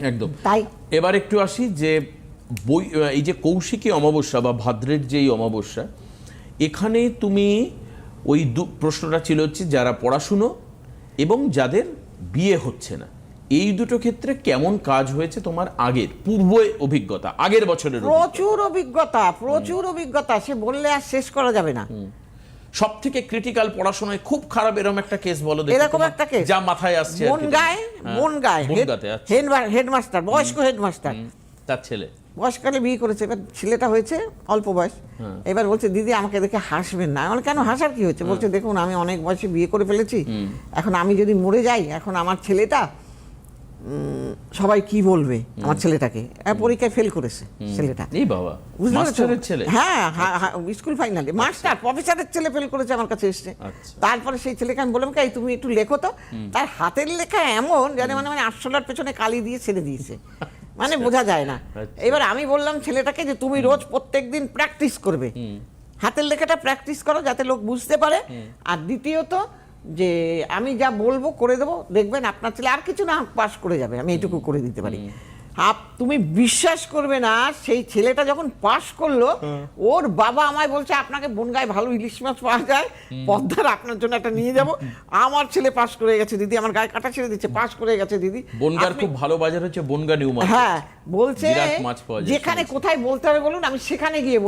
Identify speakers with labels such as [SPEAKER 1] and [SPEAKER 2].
[SPEAKER 1] একদম
[SPEAKER 2] তাই
[SPEAKER 1] এবার একটু আসি যে বই এই যে কৌশিকী অমাবস্যা বা ভাদ্রের যেই অমাবস্যা, এখানে তুমি ওই প্রশ্নটা ছিল হচ্ছে যারা পড়াশুনো এবং যাদের বিয়ে হচ্ছে না, এই দুটো ক্ষেত্রে কেমন কাজ হয়েছে তোমার আগের পূর্ব অভিজ্ঞতা, আগের বছরের
[SPEAKER 2] প্রচুর অভিজ্ঞতা সে বললে আর শেষ করা যাবে না।
[SPEAKER 1] সব থেকে ক্রিটিক্যাল পড়াশোনায় খুব খারাপ এরকম একটা কেস বলো দেখি,
[SPEAKER 2] এরকম একটা কেস
[SPEAKER 1] যা মাথায় আসছে
[SPEAKER 2] বনগাঁয় হেডমাস্টার, বয়স্ক হেডমাস্টার,
[SPEAKER 1] তার ছেলে
[SPEAKER 2] বয়সকালে বিয়ে করেছে। এবার ছেলেটা হয়েছে অল্প বয়স। এবার বলছে দিদি আমাকে দেখে হাসবেন না। আমার কেন হাসার কি হচ্ছে? বলছে দেখুন আমি অনেক বয়সে বিয়ে করে ফেলেছি, এখন আমি যদি মরে যাই, এখন আমার ছেলেটা সবাই কি বলবে আমার ছেলেটাকে। পরীক্ষায় ফেল করেছে ছেলেটা।
[SPEAKER 1] এই বাবা, মাস্টারের ছেলে?
[SPEAKER 2] হ্যাঁ, স্কুল ফাইনালে মাস্টার প্রফেসরের ছেলে ফেল করেছে, আমার কাছে এসছে। তারপরে সেই ছেলেকে আমি বললাম কি তুমি একটু লেখো তো। তার হাতের লেখা এমন জানে মানে আরশোলার পেছনে কালি দিয়ে ছেড়ে দিয়েছে, মানে বোঝা যায় না। এবার আমি বললাম ছেলেটাকে যে তুমি রোজ প্রত্যেকদিন প্র্যাকটিস করবে, হাতের লেখাটা প্র্যাকটিস করো যাতে লোক বুঝতে পারে। আর দ্বিতীয়ত যে আমি যা বলবো করে দেবো, দেখবেন আপনার ছেলে আর কিছু না পাস করে যাবে, আমি এইটুকু করে দিতে পারি। তুমি বিশ্বাস করবে না, সেই ছেলেটা যখন পাস করলো, ওর বাবা আমায় বলছে আপনাকে বনগাঁয় ভালো ইলিশ মাছ পাওয়া যায়, পদ্মার আপনার জন্য একটা নিয়ে যাব। আমার ছেলে পাস করে গেছে দিদি, আমার গায়ে কাটা ছেড়ে দিচ্ছে, পাস করে গেছে দিদি।
[SPEAKER 1] বনগাঁর খুব ভালো বাজার হচ্ছে বনগাঁ নিউ মার্কেট।
[SPEAKER 2] হ্যাঁ, বলছে
[SPEAKER 1] মাছ পাওয়া যায়,
[SPEAKER 2] যেখানে কোথায় বলতে হবে বলুন, আমি সেখানে গিয়ে